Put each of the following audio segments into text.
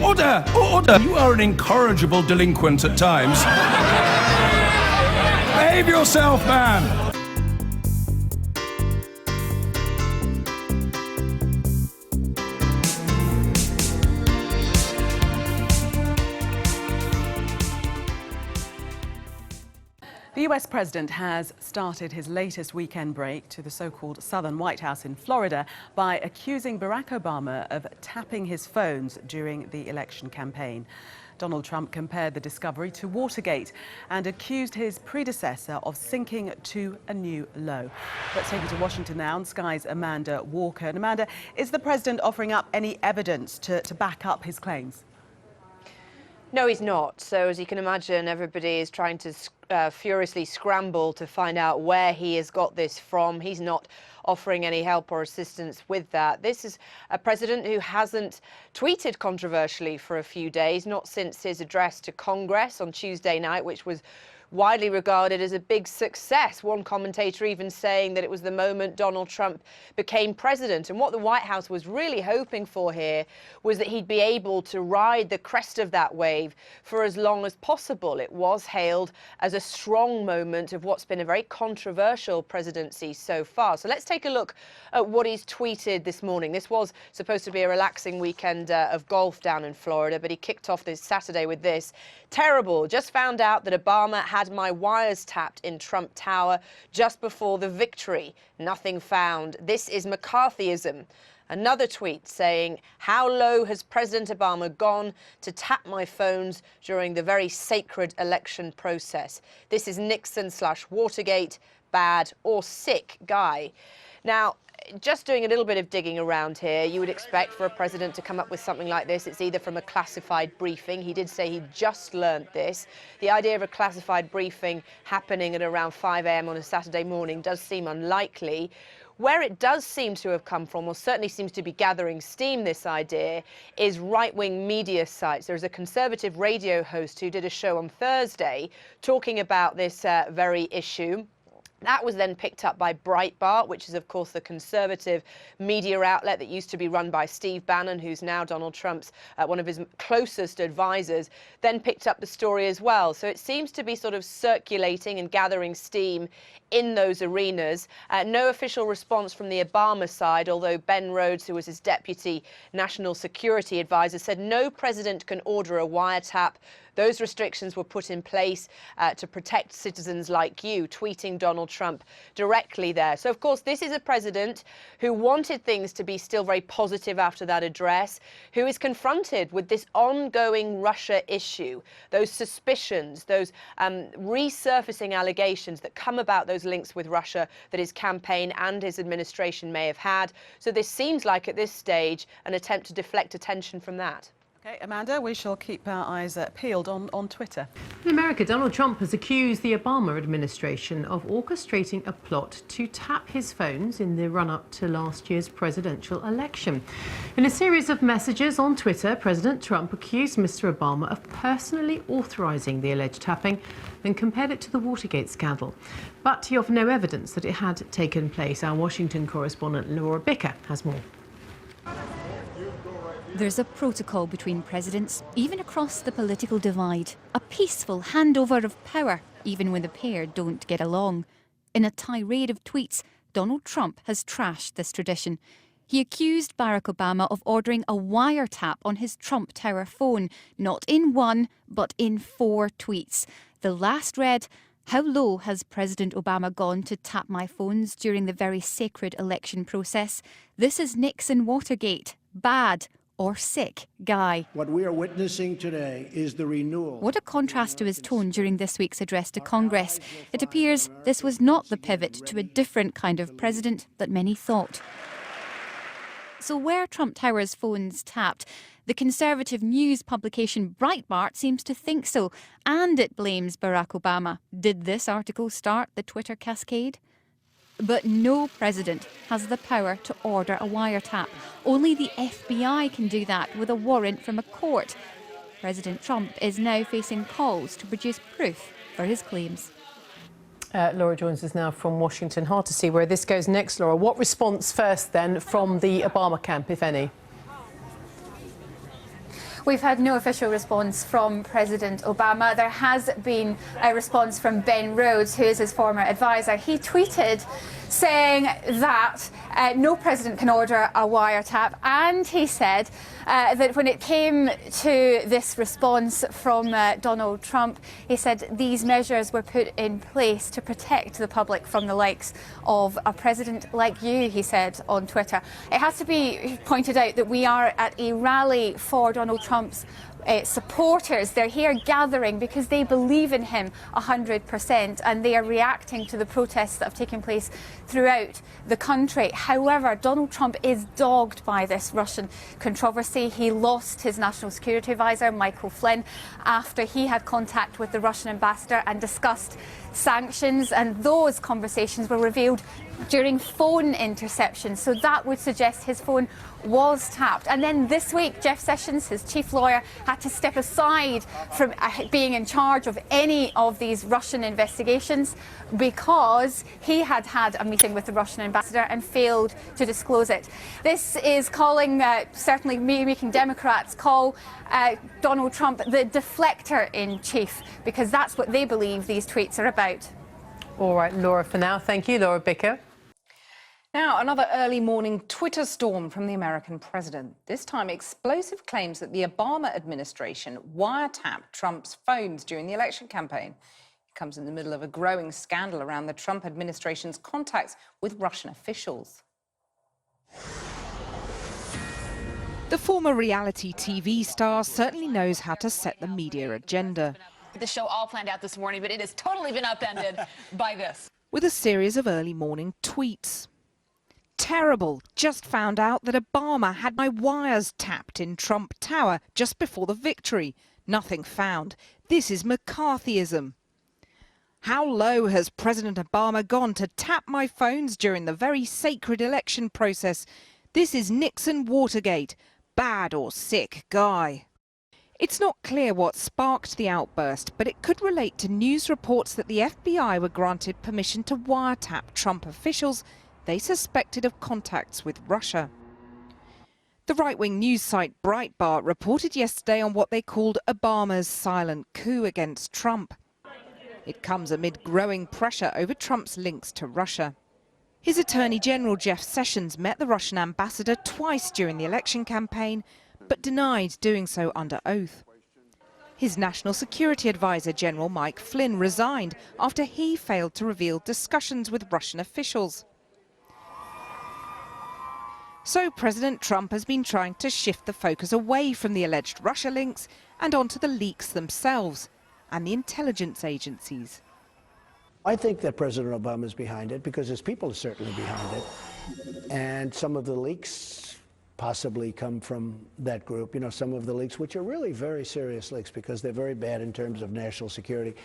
Order! Order! You are an incorrigible delinquent at times. Behave yourself, man! The US president has started his latest weekend break to the so-called Southern White House in Florida by accusing Barack Obama of tapping his phones during the election campaign. Donald Trump compared the discovery to Watergate and accused his predecessor of sinking to a new low. Let's take you to Washington now and Sky's Amanda Walker. And Amanda, is the president offering up any evidence to back up his claims? No, he's not. So as you can imagine, everybody is trying to furiously scramble to find out where he has got this from. He's not offering any help or assistance with that. This is a president who hasn't tweeted controversially for a few days, not since his address to Congress on Tuesday night, which was widely regarded as a big success. One commentator even saying that it was the moment Donald Trump became president. And what the White House was really hoping for here was that he'd be able to ride the crest of that wave for as long as possible. It was hailed as a strong moment of what's been a very controversial presidency so far. So let's take a look at what he's tweeted this morning. This was supposed to be a relaxing weekend of golf down in Florida, but he kicked off this Saturday with this. Terrible. Just found out that Obama had my wires tapped in Trump Tower just before the victory. Nothing found. This is McCarthyism. Another tweet saying, how low has President Obama gone to tap my phones during the very sacred election process? This is Nixon/Watergate, bad or sick guy. Now, just doing a little bit of digging around here, you would expect for a president to come up with something like this. It's either from a classified briefing. He did say he just learned this. The idea of a classified briefing happening at around 5 a.m. on a Saturday morning does seem unlikely. Where it does seem to have come from, or certainly seems to be gathering steam, this idea, is right-wing media sites. There's a conservative radio host who did a show on Thursday talking about this very issue. That was then picked up by Breitbart, which is, of course, the conservative media outlet that used to be run by Steve Bannon, who's now Donald Trump's one of his closest advisors, then picked up the story as well. So it seems to be sort of circulating and gathering steam in those arenas. No official response from the Obama side, although Ben Rhodes, who was his deputy national security advisor, said no president can order a wiretap. Those restrictions were put in place to protect citizens like you, tweeting Donald Trump directly there. So, of course, this is a president who wanted things to be still very positive after that address, who is confronted with this ongoing Russia issue, those suspicions, those resurfacing allegations that come about those links with Russia that his campaign and his administration may have had. So this seems like, at this stage, an attempt to deflect attention from that. Okay, Amanda, we shall keep our eyes peeled on Twitter. In America, Donald Trump has accused the Obama administration of orchestrating a plot to tap his phones in the run-up to last year's presidential election. In a series of messages on Twitter, President Trump accused Mr. Obama of personally authorizing the alleged tapping and compared it to the Watergate scandal. But he offered no evidence that it had taken place. Our Washington correspondent Laura Bicker has more. There's a protocol between presidents, even across the political divide. A peaceful handover of power, even when the pair don't get along. In a tirade of tweets, Donald Trump has trashed this tradition. He accused Barack Obama of ordering a wiretap on his Trump Tower phone, not in one, but in 4 tweets. The last read, how low has President Obama gone to tap my phones during the very sacred election process? This is Nixon/Watergate. Bad or sick guy. What we are witnessing today is the renewal. What a contrast to his tone during this week's address to Congress. It appears this was not the pivot to a different kind of president that many thought. So were Trump Tower's phones tapped? The conservative news publication Breitbart seems to think so, and it blames Barack Obama. Did this article start the Twitter cascade? But no president has the power to order a wiretap. Only the FBI can do that with a warrant from a court. President Trump is now facing calls to produce proof for his claims. Laura joins us now from Washington. Hard to see where this goes next, Laura. What response first, then, from the Obama camp, if any? We've had no official response from President Obama. There has been a response from Ben Rhodes, who is his former advisor. He tweeted saying that no president can order a wiretap, and he said that when it came to this response from Donald Trump, he said these measures were put in place to protect the public from the likes of a president like you, he said on Twitter. It has to be pointed out that we are at a rally for Donald Trump's supporters. They're here gathering because they believe in him 100%, and they are reacting to the protests that have taken place throughout the country. However, Donald Trump is dogged by this Russian controversy. He lost his national security advisor, Michael Flynn, after he had contact with the Russian ambassador and discussed sanctions, and those conversations were revealed during phone interceptions. So that would suggest his phone was tapped. And then this week, Jeff Sessions, his chief lawyer, had to step aside from being in charge of any of these Russian investigations because he had had a meeting with the Russian ambassador and failed to disclose it. This is calling, certainly making Democrats call Donald Trump the deflector in chief, because that's what they believe these tweets are about. All right, Laura, for now. Thank you, Laura Bicker. Now, another early morning Twitter storm from the American president. This time, explosive claims that the Obama administration wiretapped Trump's phones during the election campaign. It comes in the middle of a growing scandal around the Trump administration's contacts with Russian officials. The former reality TV star certainly knows how to set the media agenda. The show all planned out this morning, but it has totally been upended by this. With a series of early morning tweets. Terrible. Just found out that Obama had my wires tapped in Trump Tower just before the victory. Nothing found. This is McCarthyism. How low has President Obama gone to tap my phones during the very sacred election process? This is Nixon Watergate. Bad or sick guy. It's not clear what sparked the outburst, but it could relate to news reports that the FBI were granted permission to wiretap Trump officials they suspected of contacts with Russia. The right-wing news site Breitbart reported yesterday on what they called Obama's silent coup against Trump. It comes amid growing pressure over Trump's links to Russia. His Attorney General Jeff Sessions met the Russian ambassador twice during the election campaign, but denied doing so under oath. His National Security Advisor General Mike Flynn resigned after he failed to reveal discussions with Russian officials. So President Trump has been trying to shift the focus away from the alleged Russia links and onto the leaks themselves and the intelligence agencies. I think that President Obama is behind it because his people are certainly behind it. And some of the leaks possibly come from that group. You know, some of the leaks, which are really very serious leaks because they're very bad in terms of national security.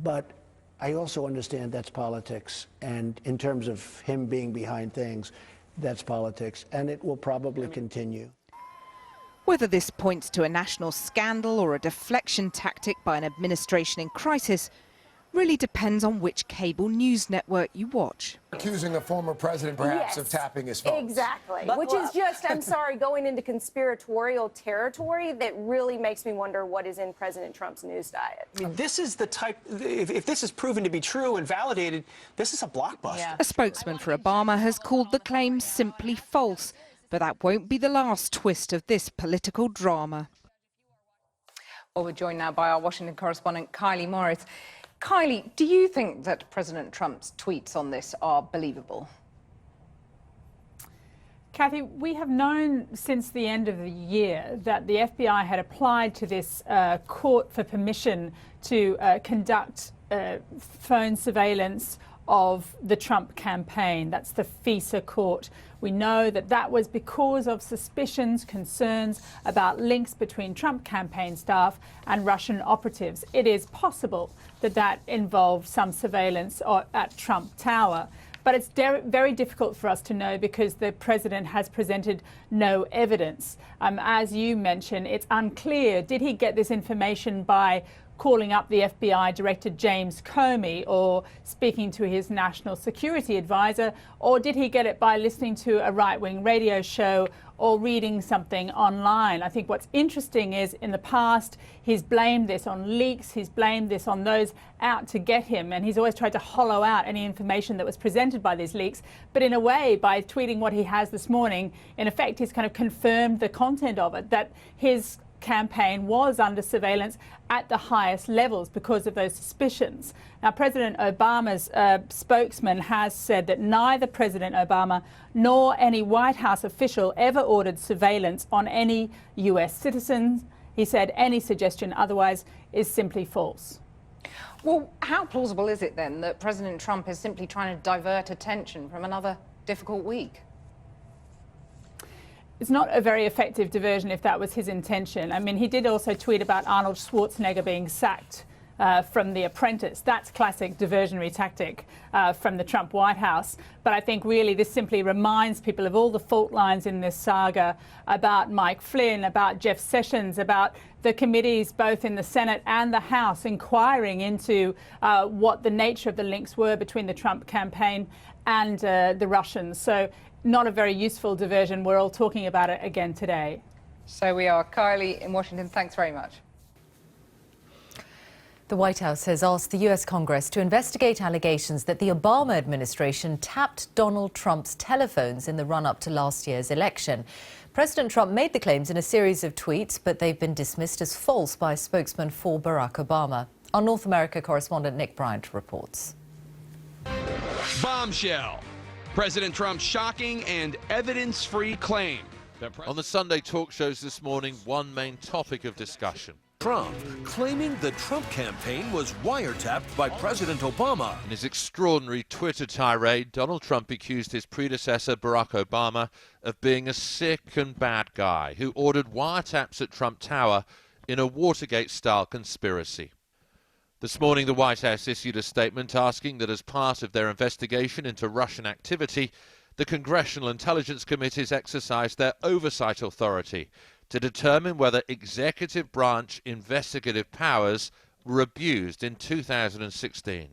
But I also understand that's politics. And in terms of him being behind things, that's politics. And it will probably continue. Whether this points to a national scandal or a deflection tactic by an administration in crisis really depends on which cable news network you watch. Accusing a former president, perhaps, of tapping his phone. Exactly. Which is just, I'm sorry, going into conspiratorial territory that really makes me wonder what is in President Trump's news diet. I mean, this is the type, if this is proven to be true and validated, this is a blockbuster. Yeah. A spokesman for Obama has called the claims simply false, but that won't be the last twist of this political drama. Well, we're joined now by our Washington correspondent, Kylie Morris. Kylie, do you think that President Trump's tweets on this are believable? Kathy, we have known since the end of the year that the FBI had applied to this court for permission to conduct phone surveillance of the Trump campaign. That's the FISA court. We know that that was because of suspicions, concerns about links between Trump campaign staff and Russian operatives. It is possible that that involved some surveillance at Trump Tower. But it's very difficult for us to know because the president has presented no evidence. As you mentioned, it's unclear. Did he get this information by calling up the FBI Director James Comey or speaking to his national security advisor, or did he get it by listening to a right-wing radio show or reading something online. I think what's interesting is in the past he's blamed this on leaks, he's blamed this on those out to get him, and he's always tried to hollow out any information that was presented by these leaks. But in a way, by tweeting what he has this morning, in effect he's kind of confirmed the content of it, that his campaign was under surveillance at the highest levels because of those suspicions. Now, President Obama's spokesman has said that neither President Obama nor any White House official ever ordered surveillance on any US citizens. He said any suggestion otherwise is simply false. Well, how plausible is it then that President Trump is simply trying to divert attention from another difficult week? It's not a very effective diversion if that was his intention. I mean, he did also tweet about Arnold Schwarzenegger being sacked from The Apprentice. That's classic diversionary tactic from the Trump White House. But I think really this simply reminds people of all the fault lines in this saga about Mike Flynn, about Jeff Sessions, about the committees both in the Senate and the House inquiring into what the nature of the links were between the Trump campaign and the Russians. So not a very useful diversion. We're all talking about it again today. So we are. Kylie in Washington, thanks very much. The White House has asked the US Congress to investigate allegations that the Obama administration tapped Donald Trump's telephones in the run-up to last year's election. President Trump made the claims in a series of tweets, but they've been dismissed as false by a spokesman for Barack Obama. Our North America correspondent Nick Bryant reports. Bombshell. President Trump's shocking and evidence-free claim. On the Sunday talk shows this morning, one main topic of discussion. Trump claiming the Trump campaign was wiretapped by President Obama. In his extraordinary Twitter tirade, Donald Trump accused his predecessor, Barack Obama, of being a sick and bad guy who ordered wiretaps at Trump Tower in a Watergate-style conspiracy. This morning, the White House issued a statement asking that as part of their investigation into Russian activity, the Congressional Intelligence Committees exercise their oversight authority to determine whether executive branch investigative powers were abused in 2016.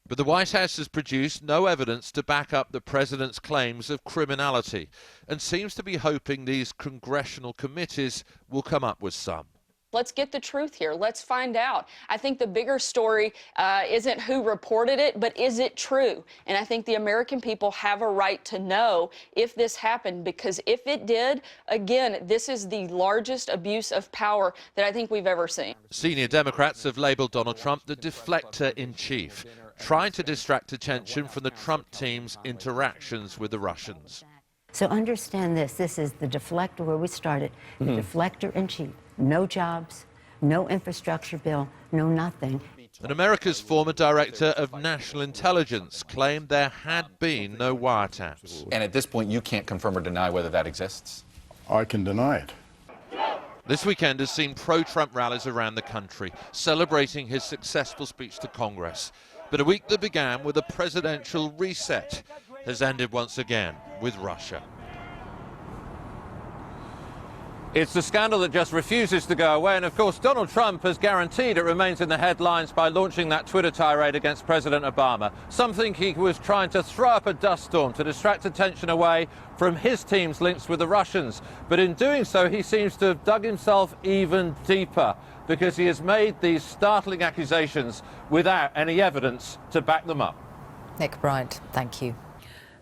But the White House has produced no evidence to back up the president's claims of criminality and seems to be hoping these congressional committees will come up with some. Let's get the truth here. Let's find out. I think the bigger story isn't who reported it, but is it true? And I think the American people have a right to know if this happened, because if it did, again, this is the largest abuse of power that I think we've ever seen. Senior Democrats have labeled Donald Trump the deflector-in-chief, trying to distract attention from the Trump team's interactions with the Russians. So understand this. This is the deflector where we started, the deflector-in-chief. No jobs, no infrastructure bill, no nothing. And America's former director of national intelligence claimed there had been no wiretaps. And at this point, you can't confirm or deny whether that exists? I can deny it. This weekend has seen pro-Trump rallies around the country, celebrating his successful speech to Congress. But a week that began with a presidential reset has ended once again with Russia. It's the scandal that just refuses to go away, and of course Donald Trump has guaranteed it remains in the headlines by launching that Twitter tirade against President Obama, something he was trying to throw up a dust storm to distract attention away from his team's links with the Russians. But in doing so, he seems to have dug himself even deeper, because he has made these startling accusations without any evidence to back them up. Nick Bryant, thank you.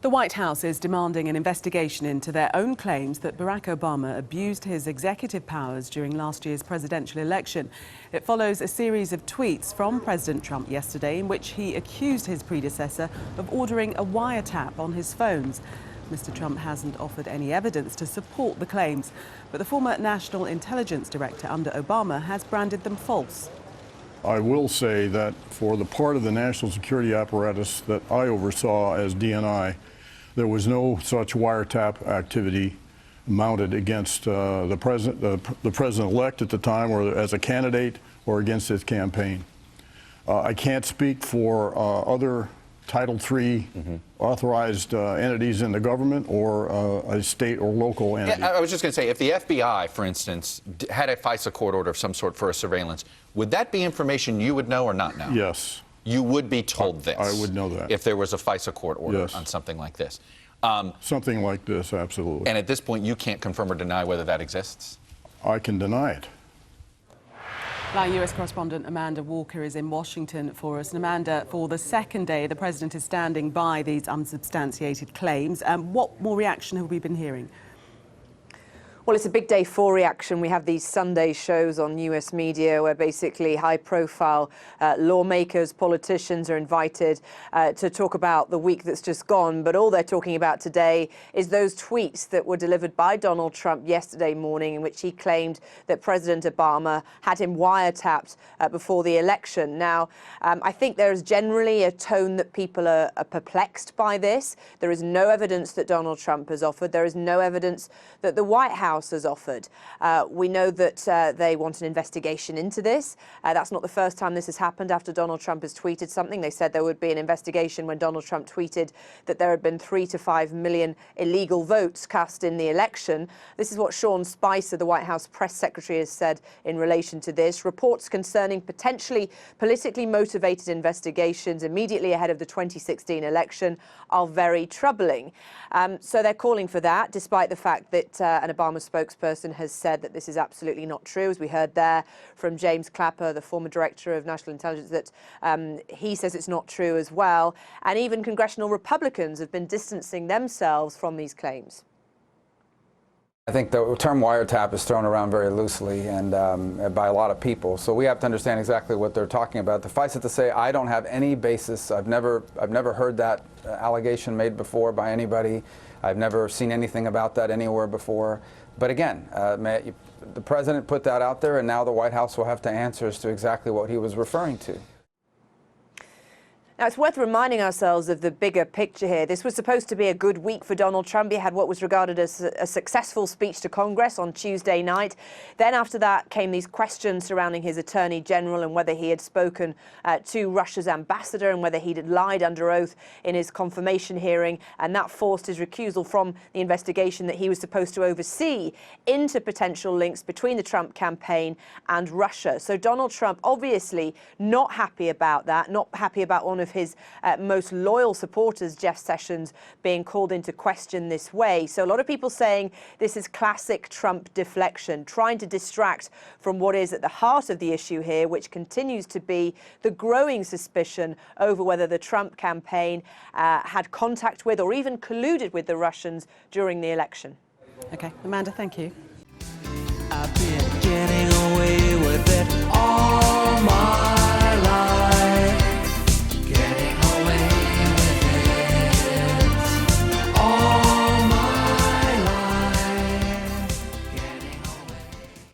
The White House is demanding an investigation into their own claims that Barack Obama abused his executive powers during last year's presidential election. It follows a series of tweets from President Trump yesterday in which he accused his predecessor of ordering a wiretap on his phones. Mr. Trump hasn't offered any evidence to support the claims, but the former National Intelligence Director under Obama has branded them false. I will say that for the part of the national security apparatus that I oversaw as DNI, there was no such wiretap activity mounted against the president-elect at the time, or as a candidate, or against his campaign. I can't speak for other Title III authorized entities in the government or a state or local entity. Yeah, I was just going to say, if the FBI, for instance, had a FISA court order of some sort for a surveillance, would that be information you would know or not know? Yes. You would be told this? I would know that. If there was a FISA court order on something like this. Something like this, absolutely. And at this point, you can't confirm or deny whether that exists? I can deny it. Now, US correspondent Amanda Walker is in Washington for us. And Amanda, for the second day, the president is standing by these unsubstantiated claims. What more reaction have we been hearing? Well, it's a big day for reaction. We have these Sunday shows on US media where basically high-profile lawmakers, politicians are invited to talk about the week that's just gone. But all they're talking about today is those tweets that were delivered by Donald Trump yesterday morning in which he claimed that President Obama had him wiretapped before the election. Now, I think there is generally a tone that people are perplexed by this. There is no evidence that Donald Trump has offered. There is no evidence that the White House has offered. We know that they want an investigation into this. That's not the first time this has happened after Donald Trump has tweeted something. They said there would be an investigation when Donald Trump tweeted that there had been 3 to 5 million illegal votes cast in the election. This is what Sean Spicer, the White House press secretary, has said in relation to this. Reports concerning potentially politically motivated investigations immediately ahead of the 2016 election are very troubling. So they're calling for that, despite the fact that an Obama spokesperson has said that this is absolutely not true. As we heard there from James Clapper, the former director of national intelligence, that he says it's not true as well. And even congressional Republicans have been distancing themselves from these claims. I think the term wiretap is thrown around very loosely and by a lot of people. So we have to understand exactly what they're talking about. Suffice it to say, I don't have any basis. I've never heard that allegation made before by anybody. I've never seen anything about that anywhere before. But again, the president put that out there, and now the White House will have to answer as to exactly what he was referring to. Now, it's worth reminding ourselves of the bigger picture here. This was supposed to be a good week for Donald Trump. He had what was regarded as a successful speech to Congress on Tuesday night. Then after that came these questions surrounding his attorney general and whether he had spoken to Russia's ambassador and whether he had lied under oath in his confirmation hearing. And that forced his recusal from the investigation that he was supposed to oversee into potential links between the Trump campaign and Russia. So Donald Trump obviously not happy about that, not happy about one of his most loyal supporters, Jeff Sessions, being called into question this way. So a lot of people saying this is classic Trump deflection, trying to distract from what is at the heart of the issue here, which continues to be the growing suspicion over whether the Trump campaign had contact with or even colluded with the Russians during the election. Okay, Amanda, thank you.